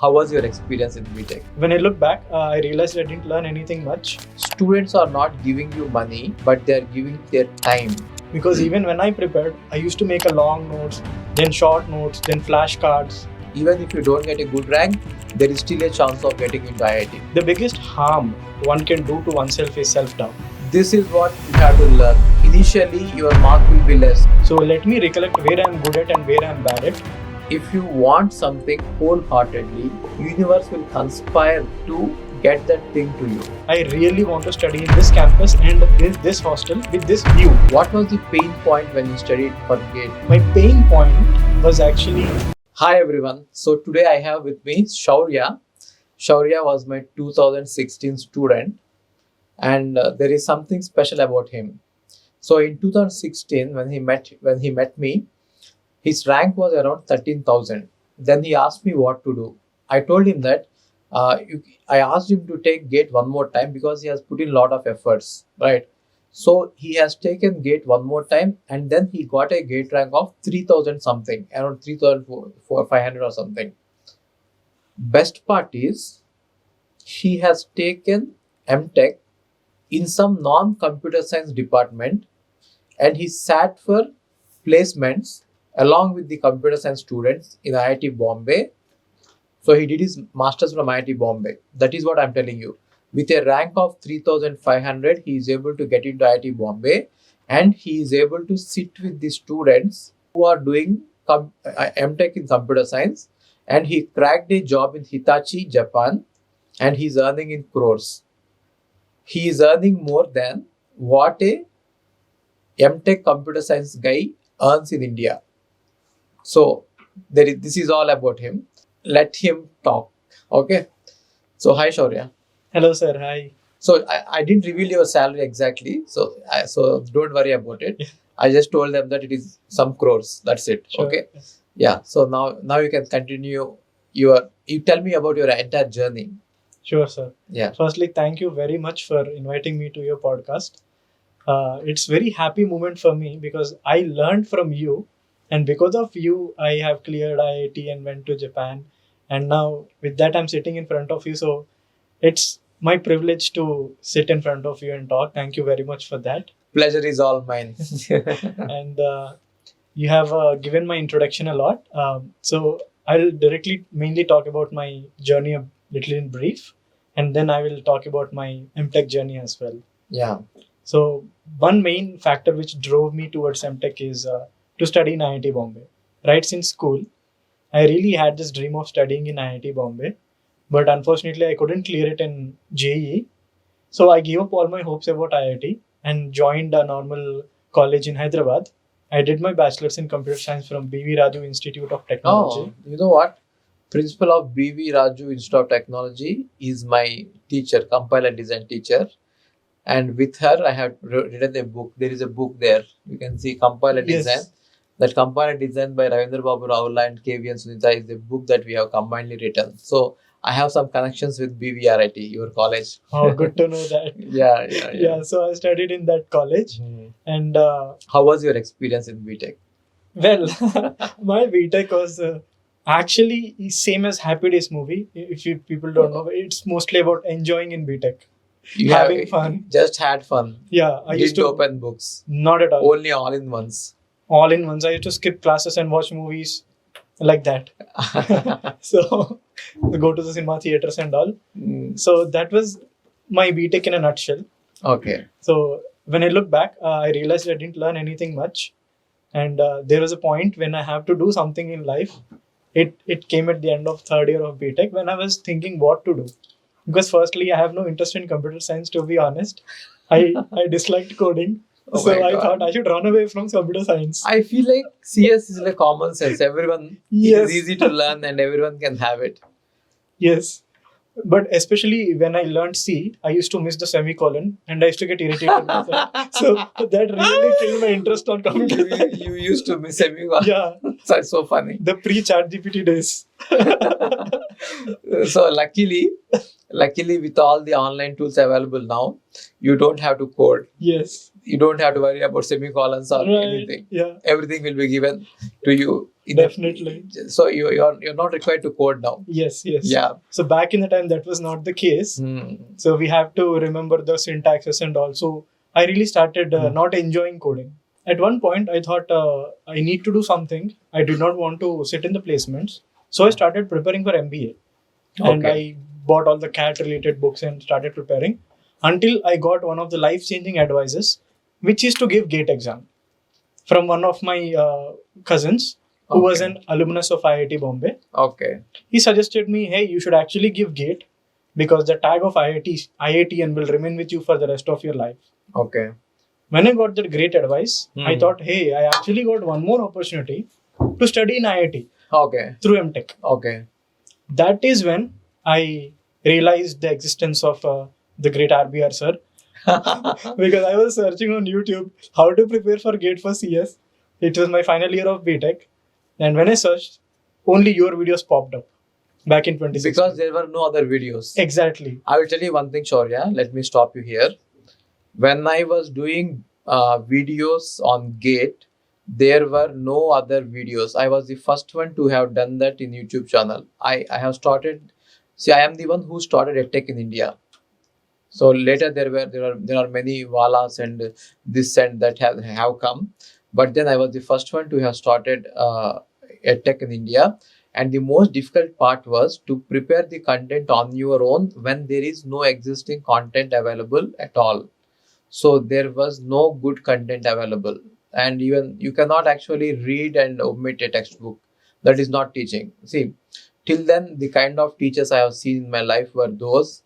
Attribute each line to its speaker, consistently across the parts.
Speaker 1: How was your experience in BTech?
Speaker 2: When I look back, I realized I didn't learn anything much.
Speaker 1: Students are not giving you money, but they are giving their time.
Speaker 2: Because even when I prepared, I used to make a long notes, then short notes, then flashcards.
Speaker 1: Even if you don't get a good rank, there is still a chance of getting into IIT.
Speaker 2: The biggest harm one can do to oneself is self-doubt.
Speaker 1: This is what you have to learn. Initially, your mark will be less.
Speaker 2: So let me recollect where I am good at and where I am bad at.
Speaker 1: If you want something wholeheartedly, universe will conspire to get that thing to you.
Speaker 2: I really want to study in this campus and in this hostel with this view.
Speaker 1: What was the pain point when you studied for GATE?
Speaker 2: My pain point was actually...
Speaker 1: Hi everyone. So today I have with me Shya. Shya was my 2016 student, and there is something special about him. So in 2016, when he met me, his rank was around 13,000. Then he asked me what to do. I told him that I asked him to take GATE one more time because he has put in a lot of efforts, right? So he has taken GATE one more time, and then he got a GATE rank of 3,000 something, around 3,500 or something. Best part is he has taken MTech in some non-computer science department, and he sat for placements along with the computer science students in IIT Bombay. So he did his masters from IIT Bombay. That is what I'm telling you. With a rank of 3,500, he is able to get into IIT Bombay, and he is able to sit with the students who are doing MTech in computer science, and he cracked a job in Hitachi, Japan, and he's earning in crores. He is earning more than what a MTech computer science guy earns in India. So this is all about him. Let him talk. Okay. So hi Shaurya.
Speaker 2: Hello sir, hi.
Speaker 1: So I didn't reveal your salary exactly. So don't worry about it.
Speaker 2: Yeah.
Speaker 1: I just told them that it is some crores. That's it.
Speaker 2: Sure.
Speaker 1: Okay. Yeah. So now you can continue you tell me about your entire journey.
Speaker 2: Sure sir.
Speaker 1: Yeah.
Speaker 2: Firstly, thank you very much for inviting me to your podcast. It's very happy moment for me because I learned from you, and because of you, I have cleared IIT and went to Japan. And now with that, I'm sitting in front of you. So it's my privilege to sit in front of you and talk. Thank you very much for that.
Speaker 1: Pleasure is all mine.
Speaker 2: And you have given my introduction a lot. So I'll directly mainly talk about my journey a little in brief, and then I will talk about my MTech journey as well.
Speaker 1: Yeah.
Speaker 2: So one main factor which drove me towards MTech is to study in IIT Bombay. Right since school, I really had this dream of studying in IIT Bombay, but unfortunately I couldn't clear it in JEE. So I gave up all my hopes about IIT and joined a normal college in Hyderabad. I did my bachelor's in computer science from B.V. Raju Institute of Technology.
Speaker 1: Oh, you know what? Principal of B.V. Raju Institute of Technology is my teacher, compiler design teacher. And with her, I have written a book. There is a book there. You can see compiler design.
Speaker 2: Yes.
Speaker 1: That compiler design by Ravindra Babu Raula and KV and Sunita is the book that we have combinedly written. So I have some connections with BVRIT, your college.
Speaker 2: Oh, good to know that.
Speaker 1: Yeah.
Speaker 2: Yeah, so I studied in that college. And
Speaker 1: how was your experience in BTech?
Speaker 2: well, my BTech was actually same as Happy Days movie. If you people don't know, it's mostly about enjoying in BTech. Having fun.
Speaker 1: Just had fun.
Speaker 2: Yeah, I used
Speaker 1: Didn't
Speaker 2: to
Speaker 1: open books.
Speaker 2: not at all.
Speaker 1: Only all in ones.
Speaker 2: All in once. I used to skip classes and watch movies like that. So go to the cinema theaters and all. So that was my BTech in a nutshell.
Speaker 1: Okay.
Speaker 2: So when I look back, I realized I didn't learn anything much, and there was a point when I have to do something in life. It came at the end of third year of BTech when I was thinking what to do. Because firstly, I have no interest in computer science, to be honest. I disliked coding.
Speaker 1: Oh
Speaker 2: So
Speaker 1: my
Speaker 2: I
Speaker 1: God.
Speaker 2: thought I should run away from computer science.
Speaker 1: I feel like CS is like common sense. Everyone
Speaker 2: Yes.
Speaker 1: It is easy to learn and everyone can have it.
Speaker 2: Yes. But especially when I learned C, I used to miss the semicolon and I used to get irritated with that. So that really killed my interest on computer science.
Speaker 1: You used to miss everyone.
Speaker 2: Yeah,
Speaker 1: That's so funny.
Speaker 2: the pre-chat GPT days.
Speaker 1: So luckily with all the online tools available now, you don't have to code.
Speaker 2: Yes.
Speaker 1: you don't have to worry about semicolons or
Speaker 2: Right.
Speaker 1: anything.
Speaker 2: Yeah.
Speaker 1: Everything will be given to you.
Speaker 2: Definitely.
Speaker 1: So you're not required to code now.
Speaker 2: Yes.
Speaker 1: Yeah.
Speaker 2: So back in the time, that was not the case. So we have to remember the syntaxes, and also I really started not enjoying coding. At one point, I thought I need to do something. I did not want to sit in the placements, so I started preparing for MBA, and
Speaker 1: Okay.
Speaker 2: I bought all the CAT related books and started preparing until I got one of the life changing advices, which is to give GATE exam from one of my cousins who was
Speaker 1: Okay.
Speaker 2: an alumnus of IIT Bombay.
Speaker 1: Okay.
Speaker 2: He suggested me, hey, you should actually give GATE because the tag of IITian will remain with you for the rest of your life.
Speaker 1: Okay.
Speaker 2: When I got that great advice, I thought, hey, I actually got one more opportunity to study in IIT
Speaker 1: Okay.
Speaker 2: through MTech.
Speaker 1: Okay.
Speaker 2: That is when I realized the existence of the great RBR sir. Because I was searching on YouTube how to prepare for GATE for CS. It was my final year of BTech. And when I searched, only your videos popped up back in 2016.
Speaker 1: Because there were no other videos.
Speaker 2: Exactly.
Speaker 1: I will tell you one thing, Shaurya. Let me stop you here. When I was doing videos on Gate, there were no other videos. I was the first one to have done that in YouTube channel. I have started. See, I am the one who started EdTech in India. So later there are many Walas and this and that have come, but then I was the first one to have started EdTech in India. And the most difficult part was to prepare the content on your own when there is no existing content available at all. So there was no good content available, and even you cannot actually read and omit a textbook. That is not teaching. See, till then the kind of teachers I have seen in my life were those,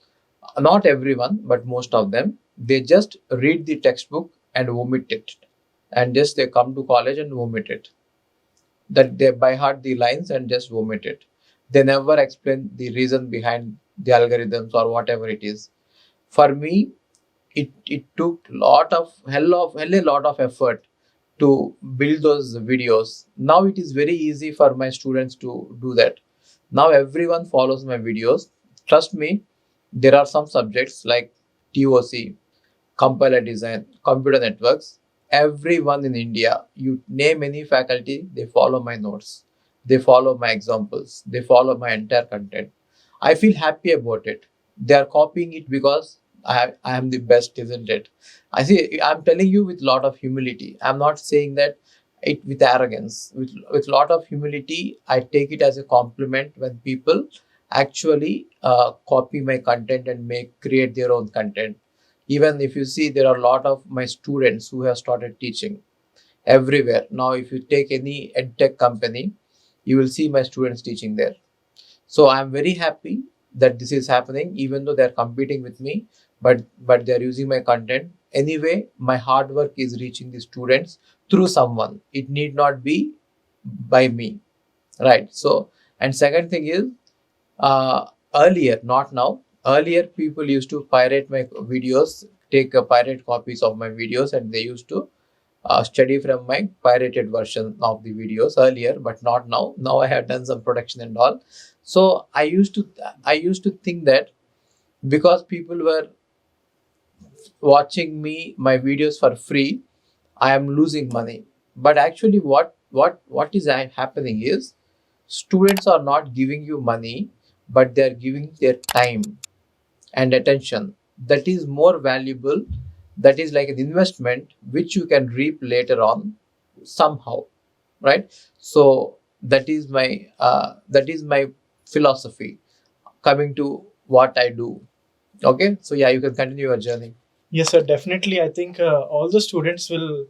Speaker 1: not everyone but most of them, they just read the textbook and omit it, and just they come to college and omit it, that they by heart the lines and just vomit it. They never explain the reason behind the algorithms or whatever it is. For me, it took hell a lot of effort to build those videos. Now it is very easy for my students to do that. Now everyone follows my videos. Trust me, there are some subjects like TOC, compiler design, computer networks. Everyone in India, you name any faculty, they follow my notes, they follow my examples, they follow my entire content. I feel happy about it. They are copying it because I am the best, isn't it? I see. I'm telling you with a lot of humility. I'm not saying that it with arrogance. With lot of humility, I take it as a compliment when people actually copy my content and create their own content. Even if you see, there are a lot of my students who have started teaching everywhere. Now, if you take any edtech company, you will see my students teaching there. So I'm very happy that this is happening, even though they're competing with me, but they're using my content. Anyway, my hard work is reaching the students through someone. It need not be by me. Right. So, and second thing is, earlier, not now. Earlier, people used to pirate my videos, take pirate copies of my videos, and they used to study from my pirated version of the videos earlier, but not now. Now I have done some production and all. So I used to think that because people were watching my videos for free, I am losing money. But actually, what is happening is students are not giving you money, but they are giving their time and attention. That is more valuable. That is like an investment which you can reap later on somehow, right? So that is my philosophy coming to what I do. Okay, so yeah, you can continue your journey.
Speaker 2: Yes, sir. Definitely. I think all the students will.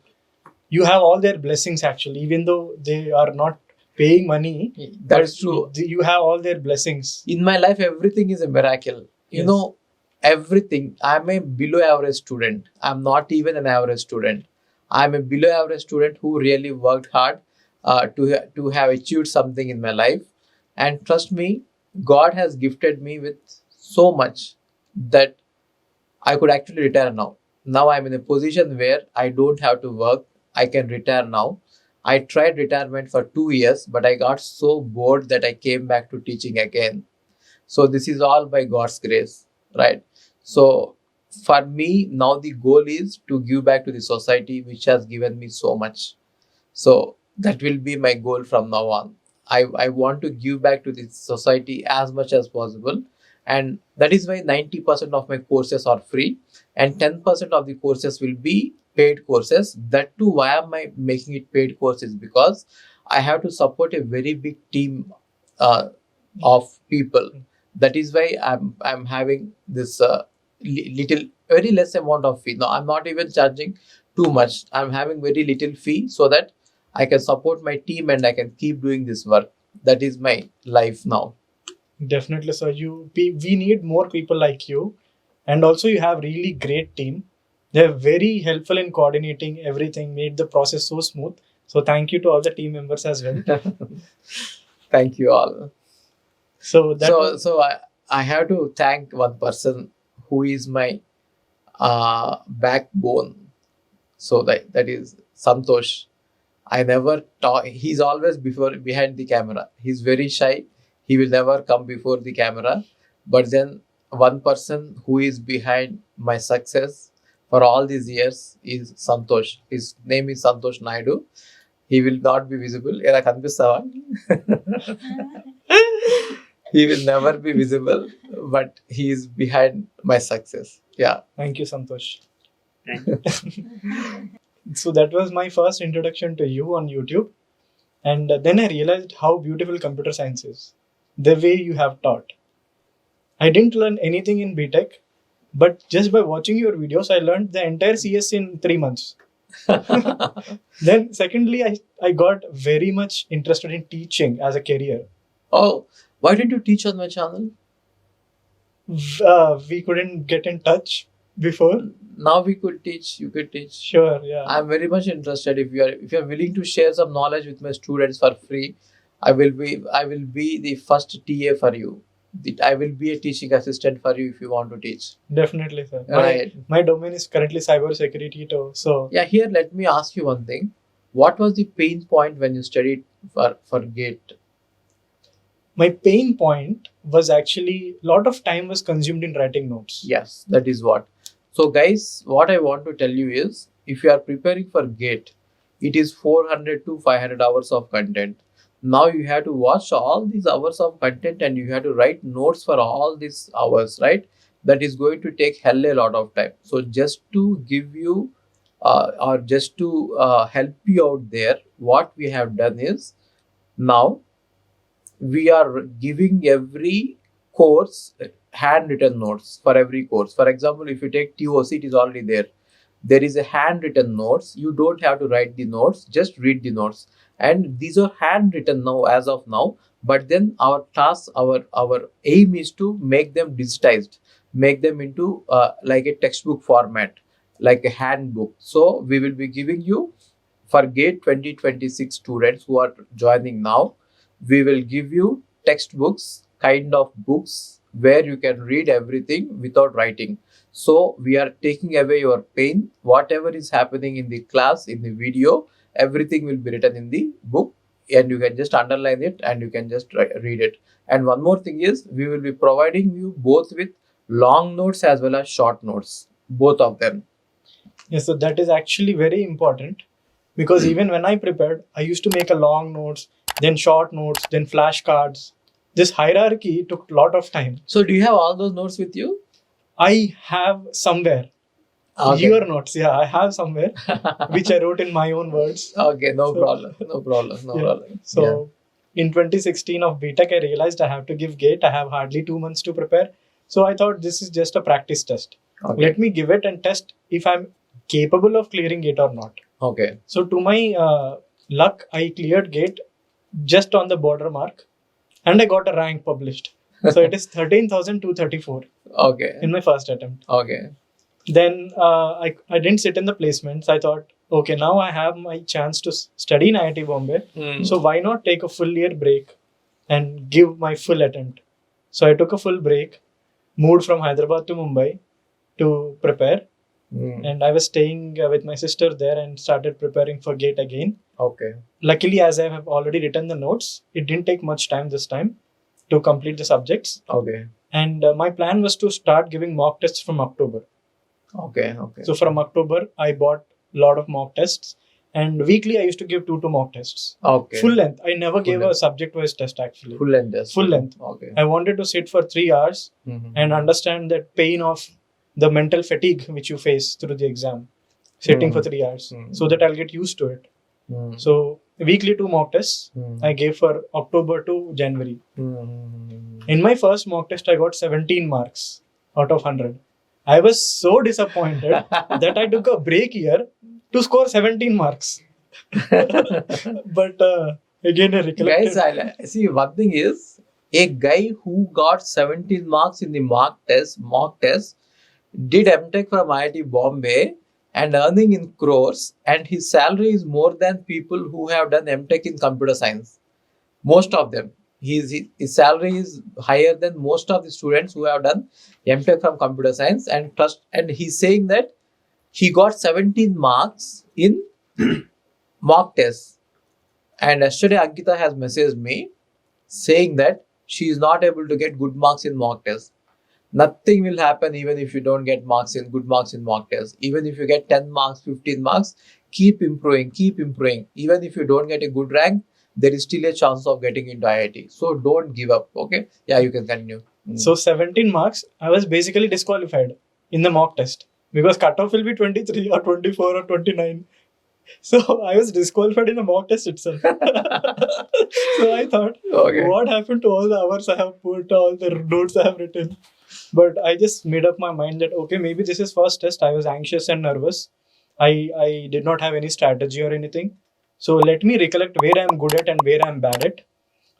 Speaker 2: You have all their blessings actually, even though they are not paying money.
Speaker 1: That is true.
Speaker 2: You have all their blessings.
Speaker 1: In my life, everything is a miracle. You
Speaker 2: Yes.
Speaker 1: know, everything. I'm a below average student. I'm not even an average student. I'm a below average student who really worked hard to have achieved something in my life. And trust me, God has gifted me with so much that I could actually retire now. Now I'm in a position where I don't have to work. I can retire now. I tried retirement for 2 years, but I got so bored that I came back to teaching again. So this is all by God's grace, right? So for me now the goal is to give back to the society which has given me so much. So that will be my goal from now on. I want to give back to the society as much as possible. And that is why 90% of my courses are free and 10% of the courses will be paid courses. That too, why am I making it paid courses? Because I have to support a very big team uh, of people. That is why I'm having this little very less amount of fee. Now I'm not even charging too much. I'm having very little fee so that I can support my team and I can keep doing this work. That is my life now.
Speaker 2: Definitely, sir. We need more people like you, and also you have really great team. They're very helpful in coordinating everything, made the process so smooth. So thank you to all the team members as well.
Speaker 1: Thank you all.
Speaker 2: So that
Speaker 1: I have to thank one person who is my backbone. So that is Santosh. I never talk. He's always behind the camera. He's very shy. He will never come before the camera. But then one person who is behind my success for all these years is Santosh. His name is Santosh Naidu. He will not be visible. Era కనిపిస్తావా? He will never be visible, but he is behind my success. Yeah.
Speaker 2: thank you, Santosh. So that was my first introduction to you on YouTube. And then I realized how beautiful computer science is, the way you have taught. I didn't learn anything in BTech, but just by watching your videos, I learned the entire CS in 3 months. Then, secondly, I got very much interested in teaching as a career.
Speaker 1: Oh, why didn't you teach on my channel?
Speaker 2: We couldn't get in touch before.
Speaker 1: Now we could teach. You could teach.
Speaker 2: Sure, yeah.
Speaker 1: I'm very much interested. If you are willing to share some knowledge with my students for free, I will be the first TA for you. I will be a teaching assistant for you if you want to teach.
Speaker 2: Definitely, sir.
Speaker 1: Right.
Speaker 2: My domain is currently cybersecurity too. So
Speaker 1: yeah, here let me ask you one thing. What was the pain point when you studied for GATE?
Speaker 2: My pain point was actually a lot of time was consumed in writing notes.
Speaker 1: Yes, that is what. So guys, what I want to tell you is, if you are preparing for GATE, it is 400 to 500 hours of content. Now you have to watch all these hours of content and you have to write notes for all these hours, right? That is going to take hell a lot of time. So just to give you or just to help you out there, what we have done is, now we are giving every course handwritten notes for every course. For example, if you take TOC, it is already there. There is a handwritten notes. You don't have to write the notes, just read the notes. And these are handwritten now as of now. But then our task, our aim is to make them digitized, make them into like a textbook format, like a handbook. So we will be giving you, for GATE 2026 students who are joining now, we will give you textbooks, kind of books where you can read everything without writing. So we are taking away your pain. Whatever is happening in the class, in the video, everything will be written in the book and you can just underline it and you can just read it. And one more thing is, we will be providing you both with long notes as well as short notes, both of them.
Speaker 2: Yes, so that is actually very important, because even when I prepared, I used to make a long notes, then short notes, then flashcards. This hierarchy took a lot of time.
Speaker 1: So do you have all those notes with you?
Speaker 2: I have somewhere.
Speaker 1: Okay.
Speaker 2: Your notes, yeah, I have somewhere, which I wrote in my own words.
Speaker 1: Okay, no
Speaker 2: So-
Speaker 1: problem.
Speaker 2: So in 2016 of BTech, I realized I have to give GATE. I have hardly 2 months to prepare. So I thought this is just a practice test.
Speaker 1: Okay.
Speaker 2: Let me give it and test if I'm capable of clearing GATE or not.
Speaker 1: Okay.
Speaker 2: So to my luck, I cleared GATE just on the border mark and I got a rank published. So it is 13,234
Speaker 1: Okay.
Speaker 2: in my first attempt.
Speaker 1: Okay.
Speaker 2: Then I didn't sit in the placements. I thought, okay, now I have my chance to study in IIT Bombay. So why not take a full year break and give my full attempt? So I took a full break, moved from Hyderabad to Mumbai to prepare. And I was staying with my sister there and started preparing for GATE again.
Speaker 1: Okay.
Speaker 2: Luckily, as I have already written the notes, it didn't take much time this time to complete the subjects.
Speaker 1: Okay.
Speaker 2: And my plan was to start giving mock tests from October.
Speaker 1: Okay. Okay.
Speaker 2: So from October, I bought a lot of mock tests, and weekly I used to give 2 mock tests.
Speaker 1: Okay.
Speaker 2: Full length. I never gave a
Speaker 1: length.
Speaker 2: subject-wise test actually.
Speaker 1: Full length test.
Speaker 2: Full length.
Speaker 1: Okay.
Speaker 2: I wanted to sit for 3 hours
Speaker 1: Mhm.
Speaker 2: and understand that pain of the mental fatigue which you face through the exam, sitting for 3 hours, so that I'll get used to it.
Speaker 1: Mhm.
Speaker 2: So weekly 2 mock tests
Speaker 1: Mhm.
Speaker 2: I gave for October to January.
Speaker 1: Mhm.
Speaker 2: In my first mock test, I got 17 marks out of 100. I was so disappointed that I took a break here to score 17 marks. But again, I recollected.
Speaker 1: Guys, I see one thing is a guy who got 17 marks in the mock test did MTech from IIT Bombay and earning in crores, and his salary is more than people who have done MTech in computer science. Most of them. His salary is higher than most of the students who have done MTech from computer science, and he's saying that he got 17 marks in mock tests. And yesterday Ankita has messaged me saying that she is not able to get good marks in mock tests. Nothing will happen even if you don't get good marks in mock tests. Even if you get 10 marks, 15 marks, keep improving, keep improving. Even if you don't get a good rank, there is still a chance of getting into IIT. So don't give up. Okay. Yeah, you can continue.
Speaker 2: So 17 marks, I was basically disqualified in the mock test because cutoff will be 23 or 24 or 29. So I was disqualified in the mock test itself. So I thought,
Speaker 1: Okay.
Speaker 2: what happened to all the hours I have put, all the notes I have written? But I just made up my mind that, okay, maybe this is first test. I was anxious and nervous. I did not have any strategy or anything. So let me recollect where I'm good at and where I'm bad at.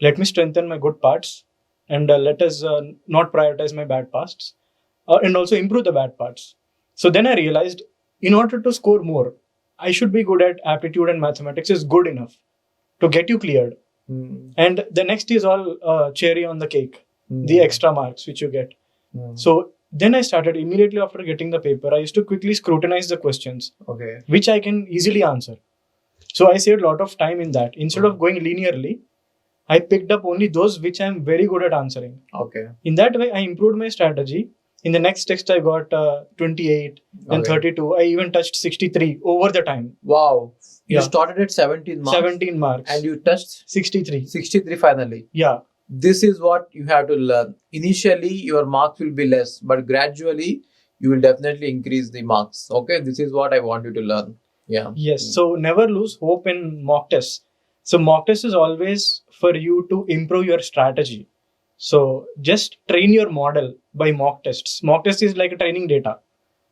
Speaker 2: Let me strengthen my good parts, and let us not prioritize my bad parts, and also improve the bad parts. So then I realized, in order to score more, I should be good at aptitude, and mathematics is good enough to get you cleared. And the next is all cherry on the cake, the extra marks which you get. So then I started immediately after getting the paper. I used to quickly scrutinize the questions,
Speaker 1: Okay.
Speaker 2: which I can easily answer. So I saved a lot of time in that. Instead of going linearly, I picked up only those which I'm very good at answering.
Speaker 1: Okay.
Speaker 2: In that way, I improved my strategy. In the next text, I got 28 and
Speaker 1: Okay.
Speaker 2: 32. I even touched 63 over the time.
Speaker 1: Wow. You
Speaker 2: Yeah.
Speaker 1: started at 17 marks.
Speaker 2: 17 marks.
Speaker 1: And you touched
Speaker 2: 63.
Speaker 1: 63 finally.
Speaker 2: Yeah.
Speaker 1: This is what you have to learn. Initially, your marks will be less, but gradually, you will definitely increase the marks. Okay. This is what I want you to learn. Yeah.
Speaker 2: Yes. So never lose hope in mock tests. So mock test is always for you to improve your strategy. So just train your model by mock tests. Mock test is like a training data.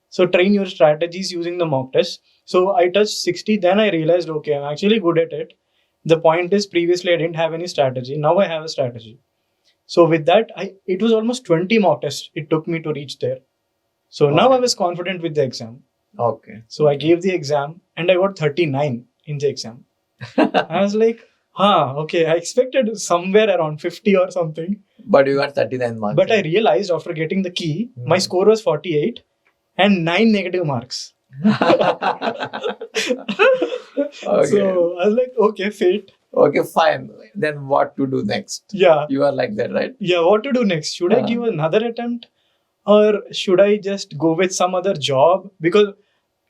Speaker 2: So train your strategies using the mock test. So I touched 60. Then I realized, okay, I'm actually good at it. The point is, previously I didn't have any strategy. Now I have a strategy. So with that, it was almost 20 mock tests it took me to reach there. So now I was confident with the exam.
Speaker 1: Okay.
Speaker 2: So I gave the exam and I got 39 in the exam. I was like, okay, I expected somewhere around 50 or something.
Speaker 1: But you got 39 marks.
Speaker 2: But I realized after getting the key, my score was 48 and 9 negative marks.
Speaker 1: Okay.
Speaker 2: So I was like, okay, fate.
Speaker 1: Okay, fine. Then what to do next?
Speaker 2: Yeah.
Speaker 1: You are like that, right?
Speaker 2: Yeah, what to do next? Should I give another attempt? Or should I just go with some other job? Because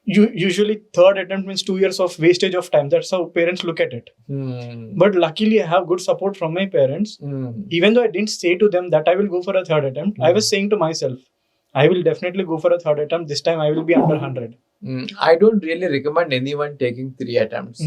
Speaker 2: usually third attempt means 2 years of wastage of time. That's how parents look at it. But luckily I have good support from my parents. Even though I didn't say to them that I will go for a third attempt, I was saying to myself, I will definitely go for a third attempt. This time I will be under 100.
Speaker 1: I don't really recommend anyone taking 3 attempts.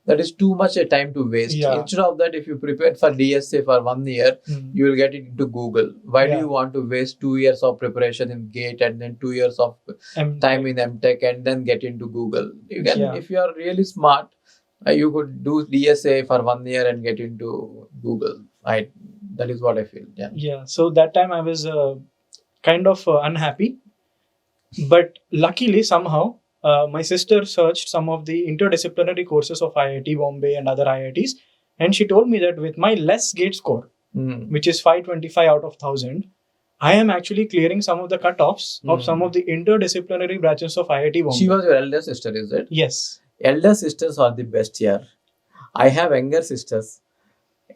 Speaker 1: That is too much a time to waste.
Speaker 2: Yeah.
Speaker 1: Instead of that, if you prepare for DSA for 1 year, you will get it into Google. Why do
Speaker 2: Yeah.
Speaker 1: you want to waste 2 years of preparation in GATE and then 2 years of time in MTech and then get into Google? You can,
Speaker 2: Yeah.
Speaker 1: if you are really smart, you could do DSA for 1 year and get into Google. That is what I feel. Yeah.
Speaker 2: Yeah. So that time I was kind of unhappy. But luckily, somehow, my sister searched some of the interdisciplinary courses of IIT Bombay and other IITs. And she told me that with my less GATE score, which is 525 out of 1000, I am actually clearing some of the cutoffs of some of the interdisciplinary branches of IIT Bombay.
Speaker 1: She was your elder sister, is it?
Speaker 2: Yes.
Speaker 1: Elder sisters are the best here. I have younger sisters.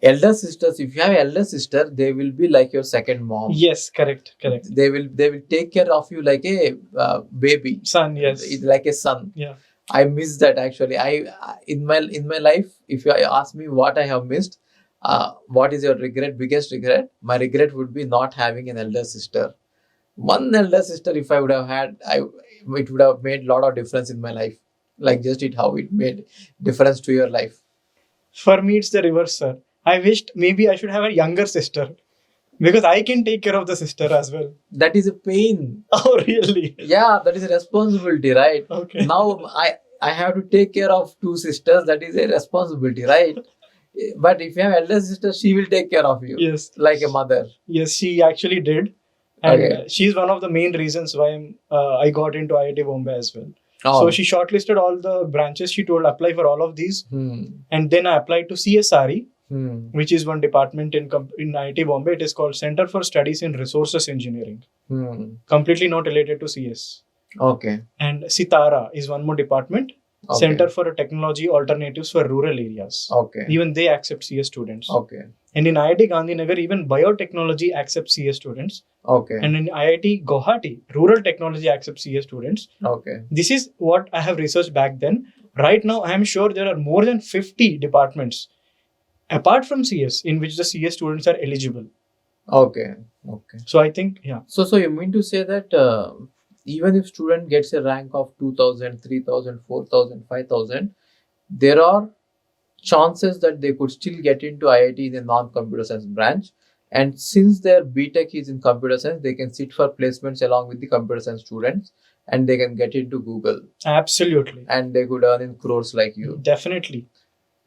Speaker 1: Elder sisters, if you have elder sister, they will be like your second mom.
Speaker 2: Yes, correct.
Speaker 1: They will take care of you like a baby,
Speaker 2: Son, yes.
Speaker 1: like a son.
Speaker 2: Yeah.
Speaker 1: I miss that actually. In my life, if you ask me what I have missed, what is your regret, biggest regret? My regret would be not having an elder sister. One elder sister, if I would have had, it would have made a lot of difference in my life. Like just it how it made difference to your life.
Speaker 2: For me, it's the reverse, sir. I wished maybe I should have a younger sister because I can take care of the sister as well.
Speaker 1: That is a pain.
Speaker 2: Oh, really?
Speaker 1: Yeah, that is a responsibility, right?
Speaker 2: Okay.
Speaker 1: Now I have to take care of two sisters. That is a responsibility, right? But if you have elder sister, she will take care of you.
Speaker 2: Yes.
Speaker 1: Like a mother.
Speaker 2: Yes, she actually did. And
Speaker 1: Okay.
Speaker 2: she's one of the main reasons why I got into IIT Bombay as well.
Speaker 1: Oh.
Speaker 2: So she shortlisted all the branches. She told apply for all of these. And then I applied to CSRE, which is one department in IIT Bombay. It is called Center for Studies in Resources Engineering. Completely not related to CS.
Speaker 1: Okay.
Speaker 2: And Sitara is one more department.
Speaker 1: Okay.
Speaker 2: Center for Technology Alternatives for Rural Areas.
Speaker 1: Okay.
Speaker 2: Even they accept CS students.
Speaker 1: Okay.
Speaker 2: And in IIT Gandhinagar, even biotechnology accepts CS students.
Speaker 1: Okay.
Speaker 2: And in IIT Guwahati, rural technology accepts CS students.
Speaker 1: Okay.
Speaker 2: This is what I have researched back then. Right now, I am sure there are more than 50 departments apart from CS in which the CS students are eligible.
Speaker 1: Okay. Okay.
Speaker 2: So I think, yeah.
Speaker 1: So you mean to say that even if student gets a rank of 2000, 3000, 4000, 5000, there are chances that they could still get into IIT in a non-computer science branch. And since their BTech is in computer science, they can sit for placements along with the computer science students and they can get into Google.
Speaker 2: Absolutely.
Speaker 1: And they could earn in crores like you.
Speaker 2: Definitely.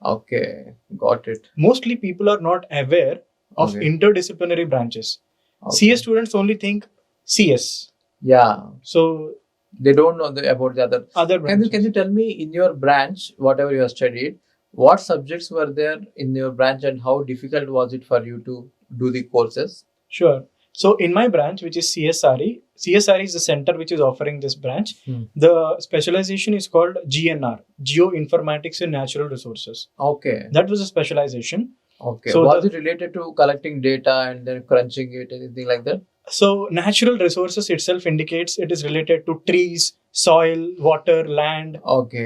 Speaker 1: Okay, got it.
Speaker 2: Mostly people are not aware of interdisciplinary branches. Okay. CS students only think CS.
Speaker 1: Yeah.
Speaker 2: So
Speaker 1: they don't know about the other branches. Can you tell me in your branch, whatever you have studied, what subjects were there in your branch and how difficult was it for you to do the courses?
Speaker 2: Sure. So in my branch, which is CSRE is the center which is offering this branch. The specialization is called GNR, Geoinformatics and Natural Resources.
Speaker 1: Okay.
Speaker 2: That was a specialization.
Speaker 1: Okay. So was it related to collecting data and then crunching it, anything like that? So
Speaker 2: natural resources itself indicates it is related to trees, soil, water, land,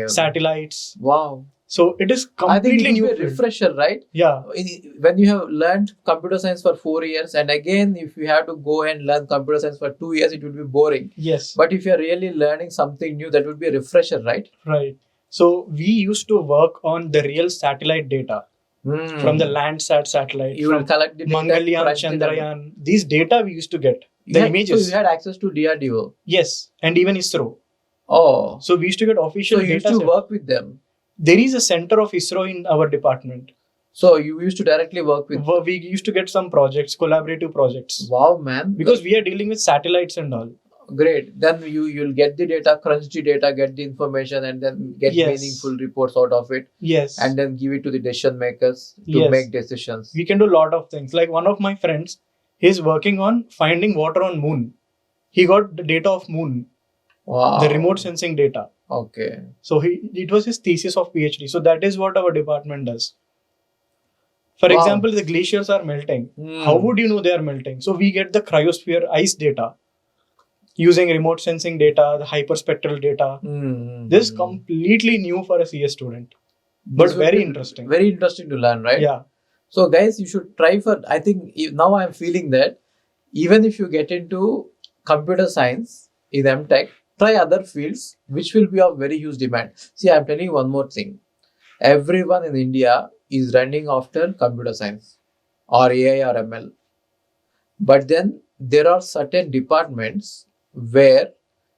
Speaker 2: satellites.
Speaker 1: Wow.
Speaker 2: So it is completely new.
Speaker 1: I think it will be a refresher, right?
Speaker 2: Yeah.
Speaker 1: When you have learned computer science for 4 years, and again, if you have to go and learn computer science for 2 years, it will be boring.
Speaker 2: Yes.
Speaker 1: But if you are really learning something new, that would be a refresher, right?
Speaker 2: Right. So we used to work on the real satellite data from the Landsat satellite.
Speaker 1: You will collect the data,
Speaker 2: Mangalyaan, Chandrayaan. These data we used to get. The images.
Speaker 1: So you had access to DRDO?
Speaker 2: Yes. And even ISRO.
Speaker 1: Oh.
Speaker 2: So we used to get official data.
Speaker 1: So you used to work with them?
Speaker 2: There is a center of ISRO in our department.
Speaker 1: So you used to directly work with?
Speaker 2: We used to get some projects, collaborative projects.
Speaker 1: Wow, man.
Speaker 2: Because we are dealing with satellites and all.
Speaker 1: Great. Then you'll get the data, crunch the data, get the information, and then get meaningful reports out of it.
Speaker 2: Yes.
Speaker 1: And then give it to the decision makers to make decisions.
Speaker 2: We can do a lot of things. Like one of my friends, he's working on finding water on moon. He got the data of moon.
Speaker 1: Wow.
Speaker 2: The remote sensing data.
Speaker 1: Okay.
Speaker 2: So it was his thesis of PhD. So that is what our department does. For example, the glaciers are melting. How would you know they are melting? So we get the cryosphere ice data using remote sensing data, the hyperspectral data. This is completely new for a CS student, but very interesting.
Speaker 1: Very interesting to learn, right?
Speaker 2: Yeah.
Speaker 1: So guys, you should try for, I think now I'm feeling that even if you get into computer science in MTech, try other fields which will be of very huge demand. See, I'm telling you one more thing. Everyone in India is running after computer science or AI or ML. But then there are certain departments where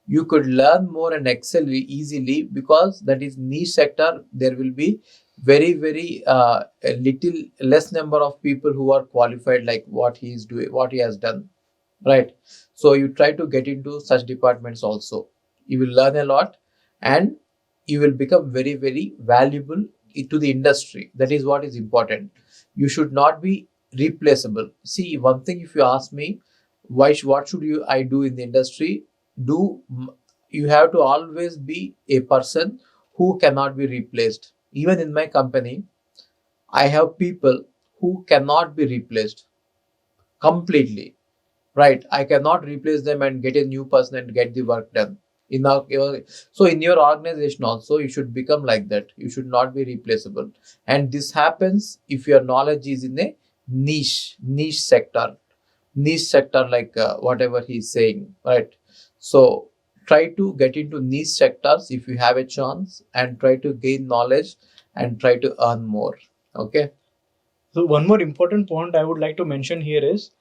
Speaker 1: you could learn more and excel easily because that is niche sector. There will be very a little less number of people who are qualified like what he is doing, what he has done, right? So you try to get into such departments also. You will learn a lot and you will become very valuable to the industry. That is what is important. You should not be replaceable. See, one thing, if you ask me, what should I do in the industry? You have to always be a person who cannot be replaced. Even in my company, I have people who cannot be replaced completely, right? I cannot replace them and get a new person and get the work done. So in your organization also, you should become like that. You should not be replaceable. And this happens if your knowledge is in a niche sector, like whatever he's saying, right? So try to get into niche sectors if you have a chance, and try to gain knowledge and try to earn more. Okay.
Speaker 2: So one more important point I would like to mention here is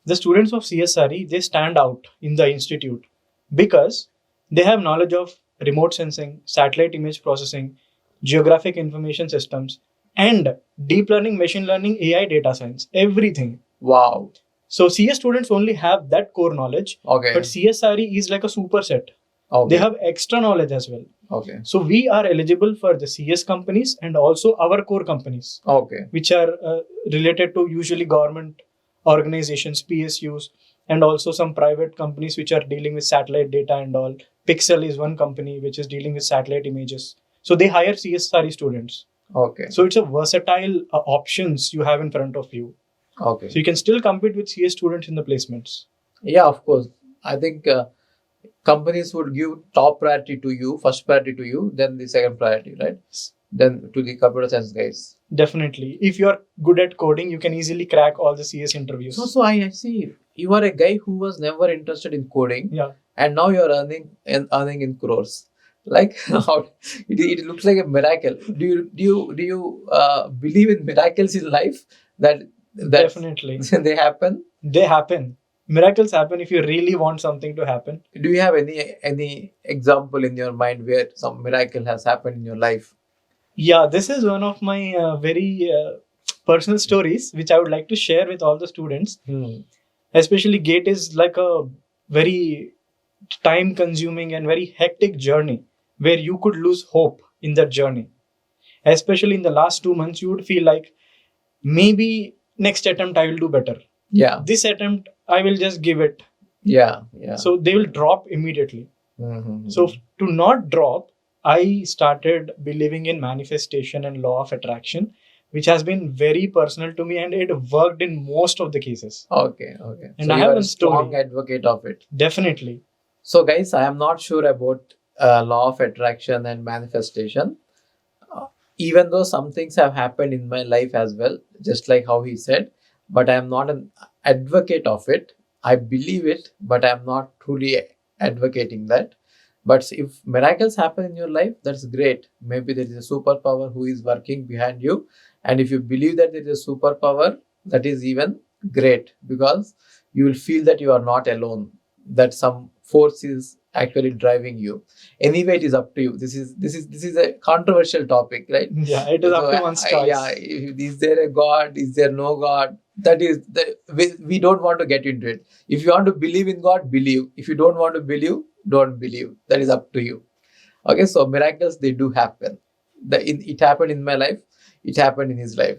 Speaker 2: the students of CSRE, they stand out in the institute because they have knowledge of remote sensing, satellite image processing, geographic information systems, and deep learning, machine learning, AI, data science, everything.
Speaker 1: Wow.
Speaker 2: So CS students only have that core knowledge,
Speaker 1: Okay.
Speaker 2: but CSRE is like a superset.
Speaker 1: Okay.
Speaker 2: They have extra knowledge as well.
Speaker 1: Okay.
Speaker 2: So we are eligible for the CS companies and also our core companies,
Speaker 1: Okay.
Speaker 2: which are related to usually government organizations, PSUs, and also some private companies which are dealing with satellite data and all. Pixel is one company which is dealing with satellite images. So they hire CSRE students.
Speaker 1: Okay.
Speaker 2: So it's a versatile options you have in front of you.
Speaker 1: Okay.
Speaker 2: So you can still compete with CS students in the placements.
Speaker 1: Yeah, of course. I think companies would give top priority to you, first priority to you, then the second priority, right? Then to the computer science guys.
Speaker 2: Definitely. If you are good at coding, you can easily crack all the CS interviews.
Speaker 1: So I see you are a guy who was never interested in coding,
Speaker 2: Yeah.
Speaker 1: and now you are earning in crores. Like how it looks like a miracle. Do you believe in miracles in life? That
Speaker 2: Definitely.
Speaker 1: they happen.
Speaker 2: They happen. Miracles happen if you really want something to happen.
Speaker 1: Do you have any example in your mind where some miracle has happened in your life?
Speaker 2: Yeah, this is one of my very personal stories which I would like to share with all the students. Especially GATE is like a very time consuming and very hectic journey where you could lose hope in that journey. Especially in the last 2 months, you would feel like maybe next attempt I will do better.
Speaker 1: Yeah.
Speaker 2: This attempt I will just give it.
Speaker 1: Yeah.
Speaker 2: So they will drop immediately.
Speaker 1: Mm-hmm.
Speaker 2: So to not drop, I started believing in manifestation and law of attraction, which has been very personal to me, and it worked in most of the cases.
Speaker 1: Okay.
Speaker 2: And
Speaker 1: So
Speaker 2: I
Speaker 1: you
Speaker 2: have
Speaker 1: are
Speaker 2: a
Speaker 1: a strong
Speaker 2: story.
Speaker 1: advocate of it.
Speaker 2: Definitely.
Speaker 1: So guys, I am not sure about law of attraction and manifestation. Even though some things have happened in my life as well, just like how he said, but I am not an advocate of it. I believe it, but I am not truly advocating that. But if miracles happen in your life, that's great. Maybe there is a superpower who is working behind you. And if you believe that there is a superpower, that is even great, because you will feel that you are not alone, that some force is actually driving you. Anyway, it is up to you. This is a controversial topic, right?
Speaker 2: Yeah, it is up to one's choice.
Speaker 1: Is there a God? Is there no God? That is we don't want to get into it. If you want to believe in God, believe. If you don't want to believe, don't believe. That is up to you. Okay, so miracles, they do happen. It happened in my life. It happened in his life.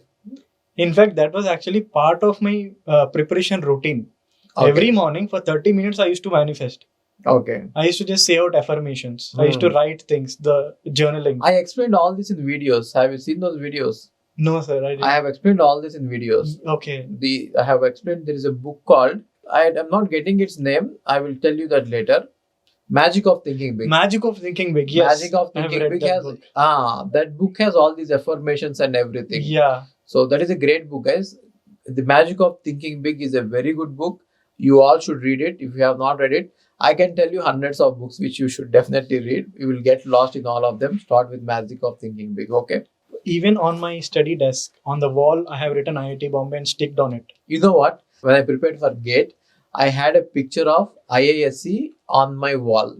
Speaker 2: In fact, that was actually part of my preparation routine.
Speaker 1: Okay.
Speaker 2: Every morning for 30 minutes, I used to manifest.
Speaker 1: Okay.
Speaker 2: I used to just say out affirmations. I used to write things, the journaling.
Speaker 1: I explained all this in videos. Have you seen those videos?
Speaker 2: No, sir. I didn't.
Speaker 1: I have explained all this in videos.
Speaker 2: Okay.
Speaker 1: I have explained there is a book called, I'm not getting its name. I will tell you that later. Magic of Thinking Big.
Speaker 2: Magic of Thinking Big. Yes.
Speaker 1: Magic of
Speaker 2: I have
Speaker 1: Thinking
Speaker 2: read
Speaker 1: Big
Speaker 2: that
Speaker 1: has
Speaker 2: book.
Speaker 1: That book has all these affirmations and everything.
Speaker 2: Yeah.
Speaker 1: So that is a great book, guys. The Magic of Thinking Big is a very good book. You all should read it. If you have not read it, I can tell you hundreds of books which you should definitely read. You will get lost in all of them. Start with Magic of Thinking Big. Okay.
Speaker 2: Even on my study desk, on the wall, I have written IIT Bombay and sticked on it.
Speaker 1: You know what? When I prepared for GATE, I had a picture of IISc on my wall.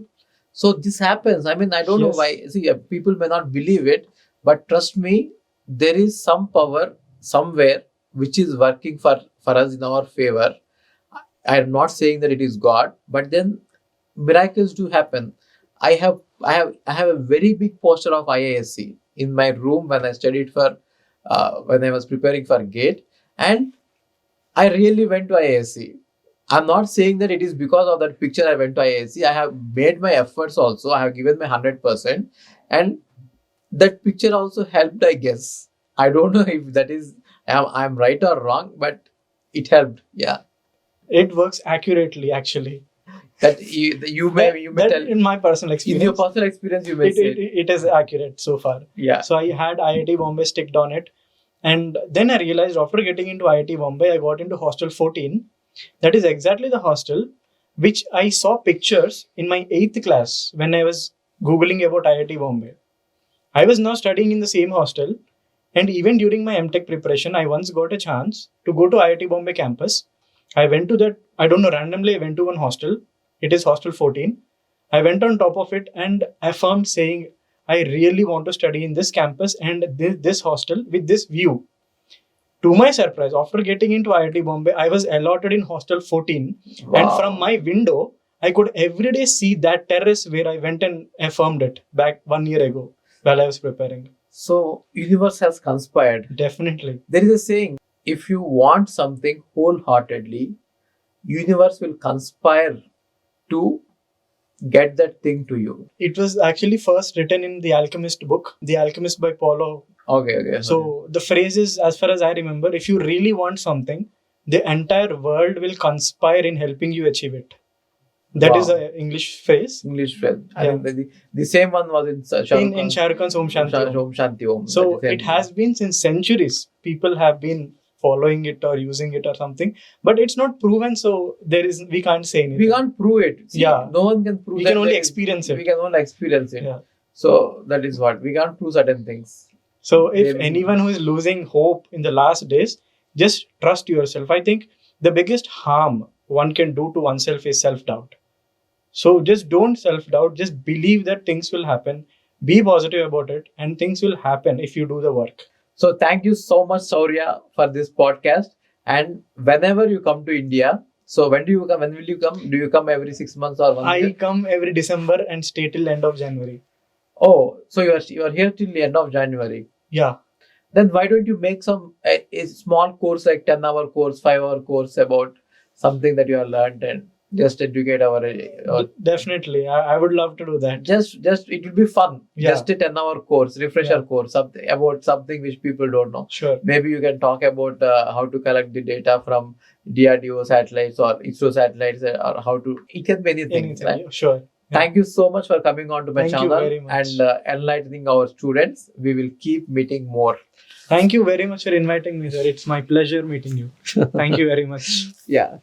Speaker 1: So this happens. I mean, I don't know why. See, people may not believe it, but trust me, there is some power somewhere which is working for us in our favor. I am not saying that it is God, but then miracles do happen. I have a very big poster of IISc in my room when I studied for when I was preparing for GATE, and I really went to IISc. I'm not saying that it is because of that picture I went to IISc. I have made my efforts also. I have given my 100%, and that picture also helped, I guess. I don't know if that is I'm right or wrong, but it helped. Yeah,
Speaker 2: It works accurately, actually.
Speaker 1: that you may
Speaker 2: That
Speaker 1: tell
Speaker 2: in my personal
Speaker 1: in
Speaker 2: experience,
Speaker 1: your personal experience you may say.
Speaker 2: it is accurate so far.
Speaker 1: Yeah.
Speaker 2: So I had IIT Bombay sticked on it. And then I realized after getting into IIT Bombay, I got into hostel 14. That is exactly the hostel which I saw pictures in my 8th class when I was Googling about IIT Bombay. I was now studying in the same hostel. And even during my MTech preparation, I once got a chance to go to IIT Bombay campus. I went to that, I don't know, randomly I went to one hostel. It is hostel 14. I went on top of it and affirmed saying, I really want to study in this campus and this hostel with this view. To my surprise, after getting into IIT Bombay, I was allotted in hostel 14.
Speaker 1: Wow.
Speaker 2: And from my window, I could every day see that terrace where I went and affirmed it back 1 year ago while I was preparing.
Speaker 1: So universe has conspired.
Speaker 2: Definitely.
Speaker 1: There is a saying: if you want something wholeheartedly, universe will conspire to get that thing to you.
Speaker 2: It was actually first written in The Alchemist book, The Alchemist by Paulo.
Speaker 1: Okay.
Speaker 2: So the phrase is, as far as I remember, if you really want something, the entire world will conspire in helping you achieve it. That is
Speaker 1: Wow.
Speaker 2: an English phrase.
Speaker 1: English friend. I
Speaker 2: Yeah.
Speaker 1: think the same one was in
Speaker 2: In Shah Rukh Khan's Om Shanti Om.
Speaker 1: Om Shanti Om.
Speaker 2: So
Speaker 1: That is
Speaker 2: it
Speaker 1: same.
Speaker 2: has been since centuries. People have been following it or using it or something, but it's not proven. So we can't say anything.
Speaker 1: We can't prove it. See,
Speaker 2: Yeah.
Speaker 1: No one can prove.
Speaker 2: We
Speaker 1: that
Speaker 2: can only
Speaker 1: there is-
Speaker 2: experience it.
Speaker 1: We can only experience it.
Speaker 2: Yeah.
Speaker 1: So that is what we can't prove certain things.
Speaker 2: So if
Speaker 1: Maybe.
Speaker 2: anyone who is losing hope in the last days, just trust yourself. I think the biggest harm one can do to oneself is self-doubt. So just don't self-doubt. Just believe that things will happen. Be positive about it, and things will happen if you do the work.
Speaker 1: So thank you so much, Saurya, for this podcast. And whenever you come to India, so when do you come? When will you come? Do you come every 6 months or 1
Speaker 2: I
Speaker 1: year?
Speaker 2: come every December and stay till end of January.
Speaker 1: Oh, so you are here till the end of January.
Speaker 2: Yeah.
Speaker 1: Then why don't you make a small course, like 10-hour course, 5-hour course about something that you have learned, and just educate our
Speaker 2: Definitely. I would love to do that.
Speaker 1: just it will be fun.
Speaker 2: Yeah.
Speaker 1: Just a 10-hour course, refresher
Speaker 2: Yeah.
Speaker 1: course, something about something which people don't know.
Speaker 2: Sure.
Speaker 1: Maybe you can talk about how to collect the data from DRDO satellites or ISRO satellites, or how to. It can be anything.
Speaker 2: Anything.
Speaker 1: Right?
Speaker 2: Sure. Yeah.
Speaker 1: Thank you so much for coming on to my
Speaker 2: Thank you
Speaker 1: channel
Speaker 2: very much.
Speaker 1: and enlightening our students. We will keep meeting more.
Speaker 2: Thank you very much for inviting me, sir. It's my pleasure meeting you. Thank you very much.
Speaker 1: Yeah.